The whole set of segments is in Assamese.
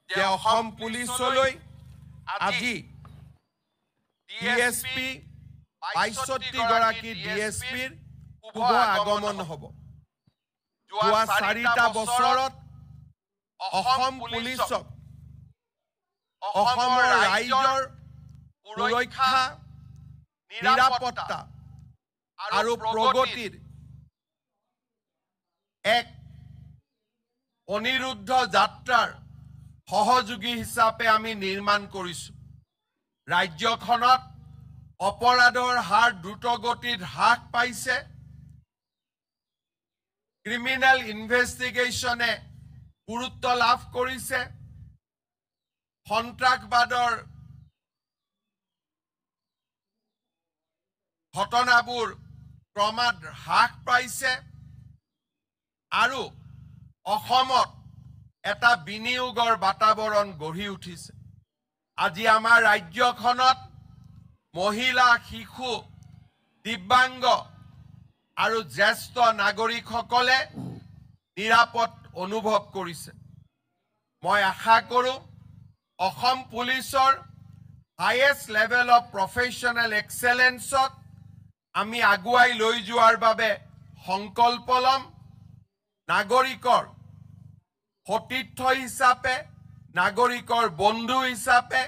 যে অসম পুলিচলৈ আজি ডিএছপি ৬২গৰাকী ডিএছপিৰ শুভ আগমন হ'ব। যোৱা ৪টা বছৰত অসম পুলিচক অসমৰ ৰাইজৰ সুৰক্ষা, নিৰাপত্তা আৰু প্ৰগতিৰ এক অনিৰুদ্ধ যাত্ৰাৰ সহযোগী হিচাপে আমি নিৰ্মাণ কৰিছোঁ। ৰাজ্যখনত অপৰাধৰ হাৰ দ্ৰুতগতিত হ্ৰাস পাইছে। ক্ৰিমিনেল ইনভেষ্টিগেশ্যনে গুৰুত্ব লাভ কৰিছে। সন্ত্ৰাসবাদৰ ঘটনাবোৰ ক্ৰমাৎ হ্ৰাস পাইছে আৰু অসমত এটা বিনিয়োগৰ বাতাবৰণ গঢ়ি উঠিছে। আজি আমাৰ ৰাজ্যখনত মহিলা, শিশু, দিব্যাংগ আৰু জ্যেষ্ঠ নাগৰিকসকলে নিৰাপদ অনুভৱ কৰিছে। মই আশা কৰোঁ অসম পুলিচৰ হাইয়েষ্ট লেভেল অফ প্ৰফেশ্যনেল এক্সেলেঞ্চক আমি আগুৱাই লৈ যোৱাৰ বাবে সংকল্প ল'ম। নাগৰিকৰ সতীৰ্থ হিচাপে, নাগৰিকৰ বন্ধু হিচাপে,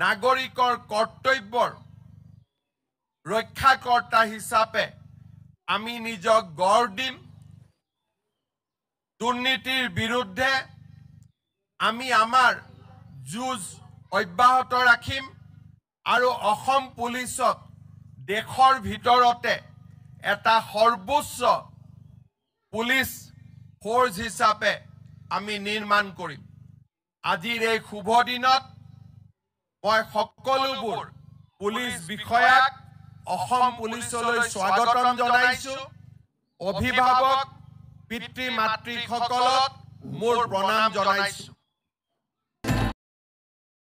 নাগৰিকৰ কৰ্তব্যৰ ৰক্ষাকৰ্তা হিচাপে আমি নিজক গঢ় দিম। দুৰ্নীতিৰ বিৰুদ্ধে আমি আমাৰ যুঁজ অব্যাহত ৰাখিম আৰু অসম পুলিচক দেশৰ ভিতৰতে এটা সৰ্বোচ্চ পুলিচ ফ'ৰ্চ হিচাপে আমি নিৰ্মাণ কৰিম। আজিৰ এই শুভ দিনত মই সকলোবোৰ পুলিচ বিষয়াক অসম পুলিচলৈ স্বাগতম জনাইছোঁ। অভিভাৱক, পিতৃ মাতৃসকলক মোৰ প্ৰণাম জনাইছোঁ।